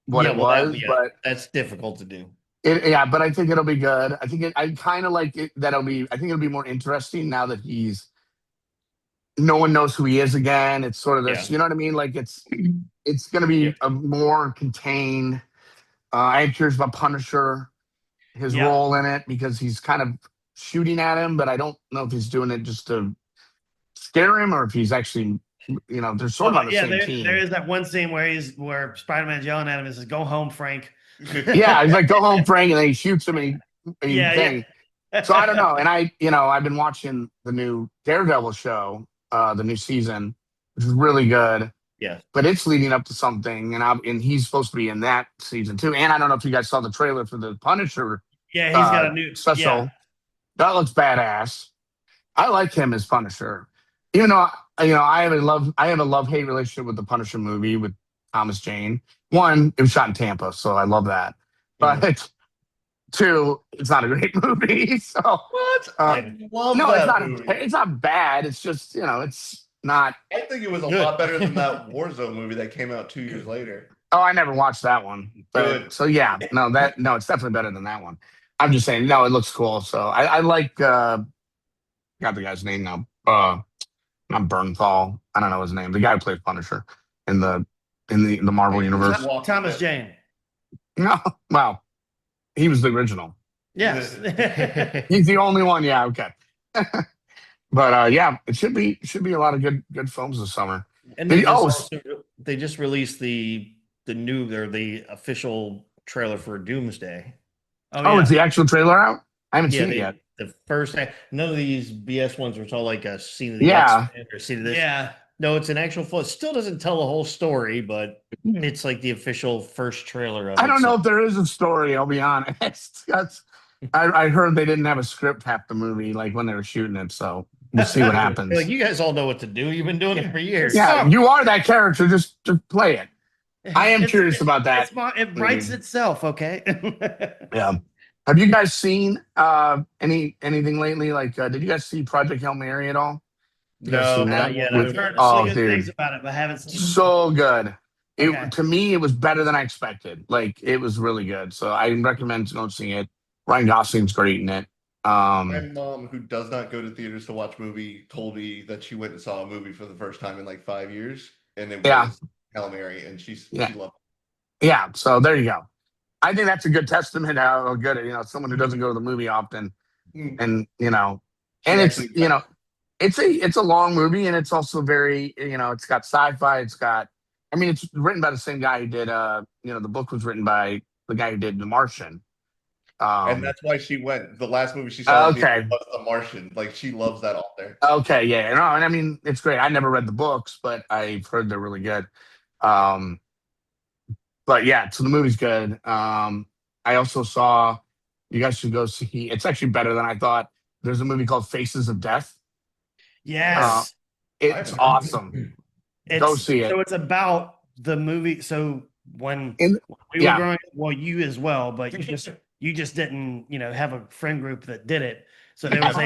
what it was, but that's difficult to do. yeah, but I think it'll be good. I kind of like it that I think it'll be more interesting now that no one knows who he is again. It's sort of this, you know what I mean? Like it's going to be a more contained. I am curious about Punisher, his role in it, because he's kind of shooting at him, but I don't know if he's doing it just to scare him or if he's actually, they're sort of on the same team. There is that one scene where Spider-Man's yelling at him and says, "Go home, Frank." Yeah, he's like, "Go home, Frank," and then he shoots him and thing. So I don't know. And I've been watching the new Daredevil show, the new season, which is really good. Yeah. But it's leading up to something, and he's supposed to be in that season too. And I don't know if you guys saw the trailer for the Punisher. Yeah, he's got a new special. Yeah. That looks badass. I like him as Punisher. Even though I have a love-hate relationship with the Punisher movie with Thomas Jane. One, it was shot in Tampa, so I love that. But two, it's not a great movie. So what? I love no, that movie. It's not bad. It's just it's not. I think it was a lot better than that Warzone movie that came out 2 years later. Oh, I never watched that one. But, so yeah, it's definitely better than that one. I'm just saying, no, it looks cool. So I like. Got the guy's name now. Not Bernthal. I don't know his name. The guy who plays Punisher in the Marvel universe. Thomas Jane. No, well, he was the original. Yes. He's the only one. Yeah, okay. But yeah, it should be a lot of good films this summer. And they just released the official trailer for Doomsday. Is the actual trailer out? I haven't seen it yet. The first, none of these BS ones were all like a scene of the X-Men or scene of this. Yeah. No, it's an actual full. It still doesn't tell the whole story, but it's like the official first trailer of it. I don't know if there is a story, I'll be honest. I heard they didn't have a script half the movie, like when they were shooting it, so we'll see what happens. Like, you guys all know what to do. You've been doing it for years. Yeah, you are that character. Just play it. I am curious about that. It writes itself, okay? Yeah. Have you guys seen anything lately? Like, did you guys see Project Hail Mary at all? No, not yet. I've heard so good things about it, but I haven't seen it. So good. To me, it was better than I expected. Like, it was really good. So I recommend going see it. Ryan Gosling's great in it. My mom, who does not go to theaters to watch movie, told me that she went and saw a movie for the first time in like 5 years, and it was Hail Mary, and she loved it. Yeah, so there you go. I think that's a good testament how good someone who doesn't go to the movie often, and it's it's a long movie, and it's also very it's got sci-fi. It's written by the same guy who did the book was written by the guy who did The Martian. And that's why she went. The last movie she saw was The Martian. Like, she loves that author. Okay, yeah, no, and it's great. I never read the books, but I've heard they're really good. But yeah, so the movie's good. I also saw, you guys should go see, it's actually better than I thought. There's a movie called Faces of Death. Yes. It's awesome. Go see it. So it's about the movie. So when we were growing up, well, you as well, but you just didn't, have a friend group that did it. So there was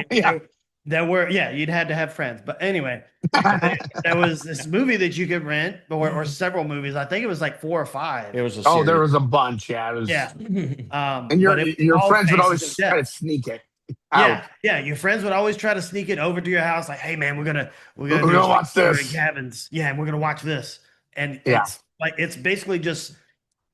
you'd had to have friends. But anyway, there was this movie that you could rent, or several movies. I think it was like 4 or 5. It was there was a bunch. Yeah, it was. Yeah. And your friends would always try to sneak it out. Yeah. Your friends would always try to sneak it over to your house. Like, hey man, we're gonna watch this. Cabins. Yeah, and we're gonna watch this. And it's basically just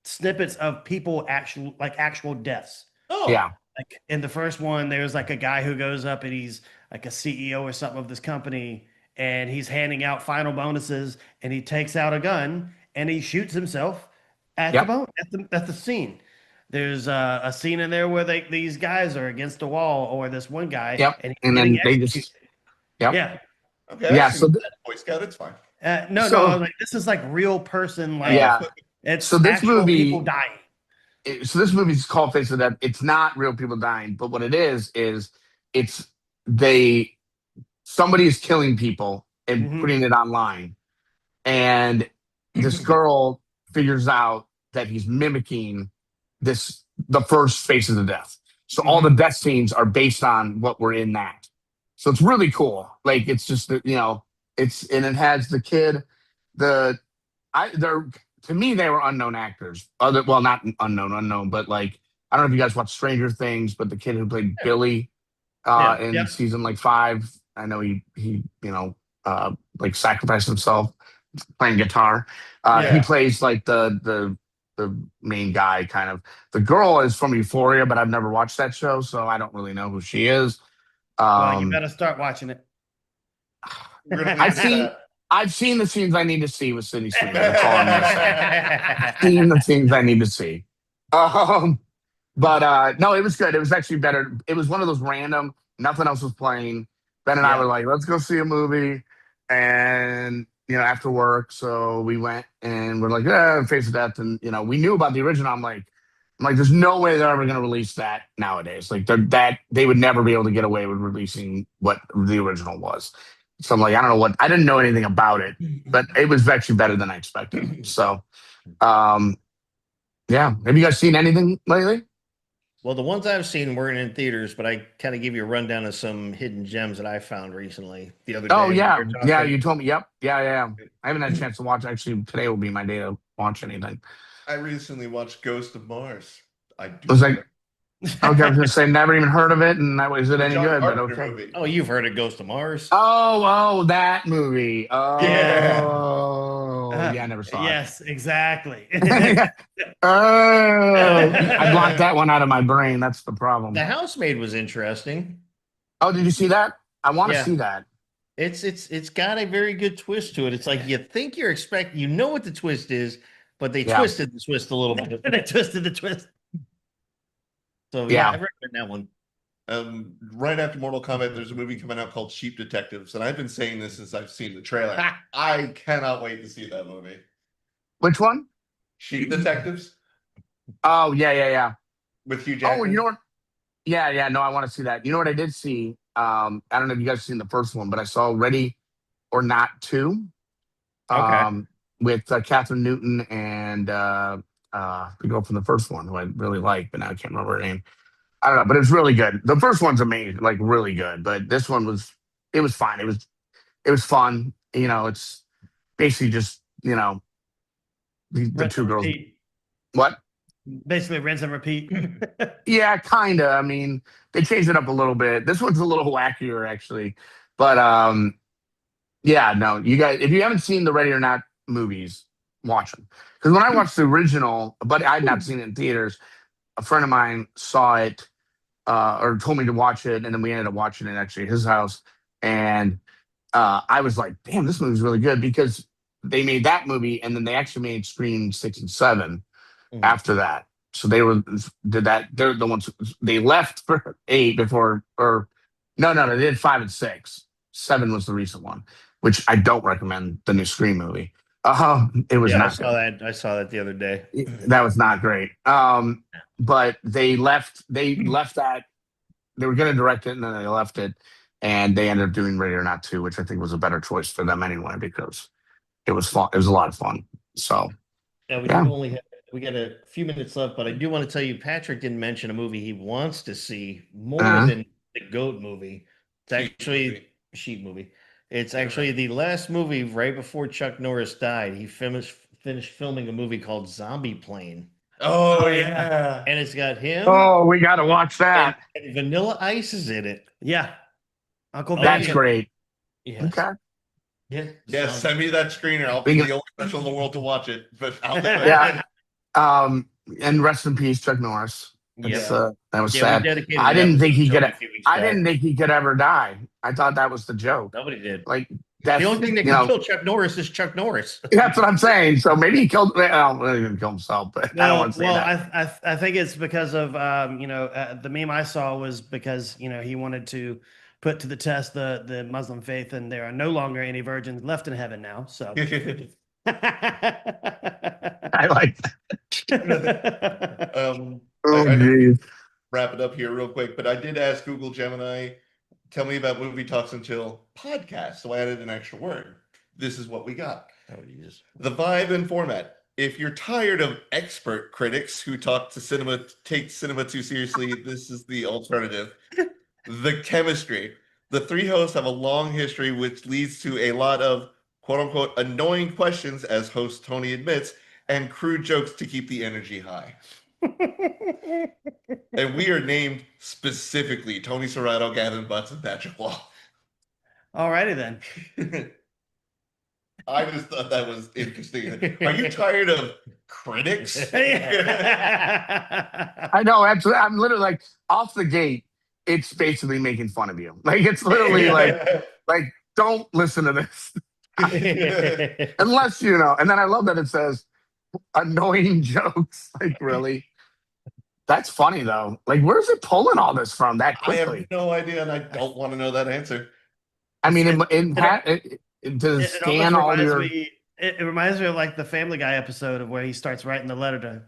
snippets of people actual deaths. Oh yeah. Like in the first one, there's like a guy who goes up and he's like a CEO or something of this company, and he's handing out final bonuses, and he takes out a gun and he shoots himself at the scene. There's a scene in there where these guys are against the wall, or this one guy, and then they just Okay. Yeah. I've seen that Boy Scout. It's fine. No, So- no, like this is like real person, like Yeah. it's So this actual movie- people dying. So this movie's called Face of Death. It's not real people dying, but what it is it's somebody is killing people and Mhm. putting it online, and this girl figures out that he's mimicking the first Faces of Death. So all the death scenes are based on what were in that. So it's really cool. Like it's just it has the kid. They're to me they were unknown actors. Not unknown, but like I don't know if you guys watch Stranger Things, but the kid who played Billy in season like 5, I know he like sacrificed himself playing guitar. He plays like the main guy kind of. The girl is from Euphoria, but I've never watched that show, so I don't really know who she is. Well, you better start watching it. I've seen the scenes I need to see with Sydney Sweeney. That's all I'm gonna say. I've seen the scenes I need to see. But no, it was good. It was actually better. It was one of those random. Nothing else was playing. Ben and I were like, let's go see a movie, and after work, so we went and we're like, yeah, Face of Death, and we knew about the original. I'm like, there's no way they're ever going to release that nowadays. Like they would never be able to get away with releasing what the original was. So I'm like, I didn't know anything about it, but it was actually better than I expected. So, yeah. Have you guys seen anything lately? Well, the ones I've seen weren't in theaters, but I kind of give you a rundown of some hidden gems that I found recently the other day. Oh, yeah. Yeah, you told me. Yep. Yeah. I haven't had a chance to watch. Actually, today will be my day to watch anything. I recently watched Ghost of Mars. Okay, I was going to say, never even heard of it, and is it any good? But okay. Movie. Oh, you've heard of Ghost of Mars? Oh, that movie. Oh, yeah. I never saw it. Yes, exactly. I blocked that one out of my brain. That's the problem. The Housemaid was interesting. Oh, did you see that? I want to see that. It's got a very good twist to it. It's like you think you're expecting, what the twist is, but they twisted the twist a little bit. They twisted the twist. So I recommend that one. Right after Mortal Kombat, there's a movie coming out called Sheep Detectives, and I've been saying this since I've seen the trailer. I cannot wait to see that movie. Which one? Sheep Detectives. Oh, yeah. With Hugh Jackman. Oh, you know what? Yeah. No, I want to see that. You know what I did see? I don't know if you guys have seen the first one, but I saw Ready or Not 2. With Catherine Newton and the girl from the first one who I really like, but now I can't remember her name. I don't know, but it was really good. The first one's amazing, like really good, but this one was fine. It was fun. It's basically just the two girls. Repeat. What? Basically, rinse and repeat. Yeah, kind of. I mean, they changed it up a little bit. This one's a little wackier, actually. But yeah, no, you guys, if you haven't seen the Ready or Not movies, watch them. Because when I watched the original, but I had not seen it in theaters, a friend of mine saw it or told me to watch it, and then we ended up watching it actually at his house. And I was like, damn, this movie's really good, because they made that movie, and then they actually made Scream 6 and 7 after that. So they did that. They're the ones they left for 8 before, or no, they did 5 and 6. 7 was the recent one, which I don't recommend, the new Scream movie. It was not. I saw that the other day. That was not great. But they left that. They were going to direct it, and then they left it, and they ended up doing Ready or Not 2, which I think was a better choice for them anyway, because it was fun. It was a lot of fun. So we got a few minutes left, but I do want to tell you, Patrick didn't mention a movie he wants to see more than the Goat movie. It's actually Sheep movie. It's actually the last movie right before Chuck Norris died. He finished filming a movie called Zombie Plane. Oh, yeah. And it's got him. Oh, we got to watch that. And Vanilla Ice is in it. Yeah. Uncle Ben. That's great. Yes. Okay. Yeah, send me that screener. I'll be the only person in the world to watch it. But yeah. And rest in peace, Chuck Norris. That was sad. I didn't think he could ever die. I thought that was the joke. Nobody did. Like the only thing that can kill Chuck Norris is Chuck Norris. That's what I'm saying. So maybe he killed. Well, he didn't kill himself, but I don't want to say that. I think it's because of the meme I saw was because he wanted to put to the test the Muslim faith, and there are no longer any virgins left in heaven now. So I like that. I Oh, know geez. wrap it up here real quick, but I did ask Google Gemini, tell me about Movie Talks and Chill podcast. So I added an extra word. This is what we got. Oh, Jesus. The vibe and format. If you're tired of expert critics who take cinema too seriously, this is the alternative. The chemistry. The three hosts have a long history, which leads to a lot of quote unquote annoying questions, as host Tony admits, and crude jokes to keep the energy high. And we are named specifically Tony Serrato, Gavin Butts, and Patrick Wall. Alrighty then. I just thought that was interesting. Are you tired of critics? I know. Absolutely. I'm literally like off the gate. It's basically making fun of you. Like it's literally like don't listen to this unless you know. And then I love that it says annoying jokes. Like really, that's funny though. Like where's it pulling all this from that I quickly? have no idea, and I don't want to know that answer. I mean, to scan all your. It reminds me of like the Family Guy episode of where he starts writing the letter to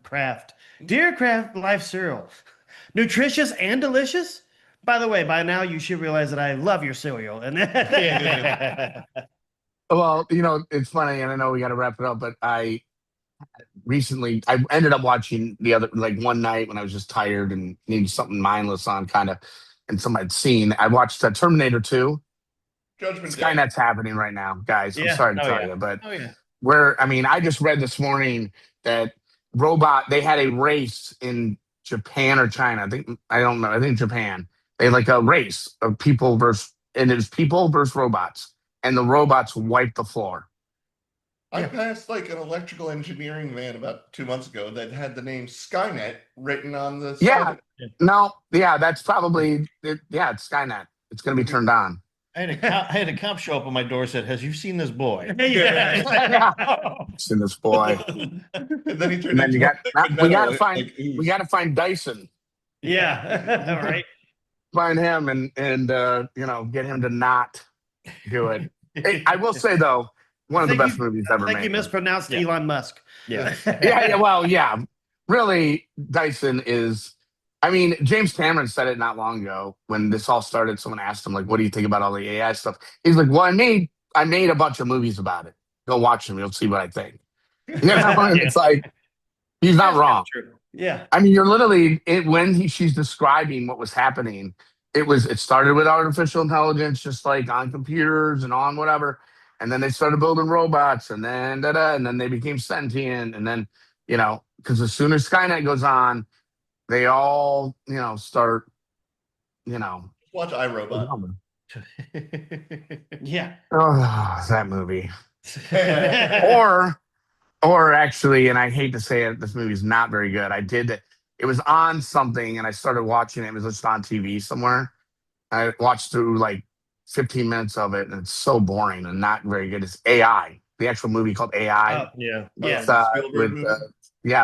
Kraft. Dear Kraft Life Cereal, nutritious and delicious. By the way, by now you should realize that I love your cereal. And Well, you know, it's funny, and I know we got to wrap it up, but I ended up watching the other, like one night when I was just tired and needed something mindless on, kind of, and something I'd seen. I watched Terminator 2. Judgment Day. Skynet's happening right now, guys. I'm sorry to tell you, but yeah. I just read this morning that they had a race in Japan or China. I don't know. I think Japan. They had like a race of people and it was people versus robots, and the robots wiped the floor. I passed like an electrical engineering van about 2 months ago that had the name Skynet written on the side. That's probably it. Yeah, it's Skynet. It's going to be turned on. I had a cop show up on my door, said, "Has you seen this boy?" Seen this boy. And then he turned And then we got to find Dyson. yeah, right. Find him and get him to not do it. Hey, I will say though, one of the best movies ever made. I think you mispronounced Elon Musk. Yeah. Really, Dyson is. I mean, James Cameron said it not long ago when this all started. Someone asked him, like, what do you think about all the AI stuff? He's like, well, I made a bunch of movies about it. Go watch them. You'll see what I think. You know? It's like, he's not wrong. Yeah. I mean, you're literally, she's describing what was happening, it started with artificial intelligence, just like on computers and on whatever. And then they started building robots and then and then they became sentient. And then, because as soon as Skynet goes on, they all, start, Watch iRobot. Yeah. Oh, that movie. or actually, and I hate to say it, this movie's not very good. It was on something and I started watching it. It was just on TV somewhere. I watched through like 15 minutes of it and it's so boring and not very good. It's AI, the actual movie called AI. Oh, yeah.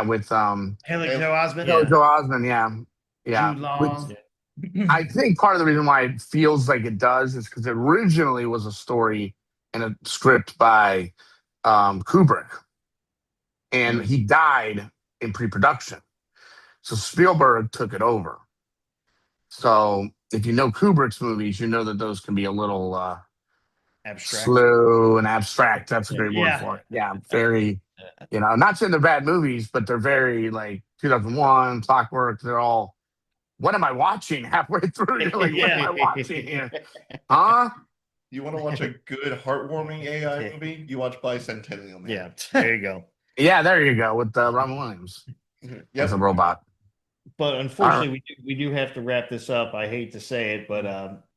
With Haley Joe Osment. Joe Osment, yeah. Jude Law. I think part of the reason why it feels like it does is because it originally was a story and a script by Kubrick, and he died in pre-production, so Spielberg took it over. So if you know Kubrick's movies, you know that those can be a little abstract, slow and abstract. That's a great word for it. Yeah, very. Not saying they're bad movies, but they're very like 2001, Clockwork. They're all. What am I watching halfway through? You're like, what am I watching here? Huh? You want to watch a good, heartwarming AI movie? You watch Bicentennial Man. Yeah, there you go. Yeah, there you go with Robin Williams as a robot. But unfortunately, we do have to wrap this up. I hate to say it, but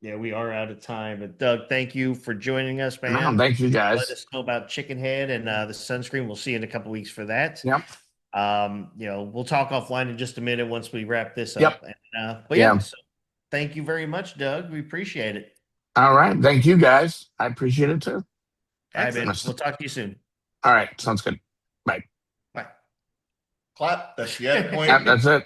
we are out of time. But Doug, thank you for joining us, man. No, thank you guys. Let us know about Chickenhead and the Sunscreen. We'll see you in a couple of weeks for that. Yep. We'll talk offline in just a minute once we wrap this up. Yep. And, so thank you very much, Doug. We appreciate it. All right. Thank you guys. I appreciate it too. All right, man. We'll talk to you soon. All right. Sounds good. Bye. Clap. That's the end point. That's it.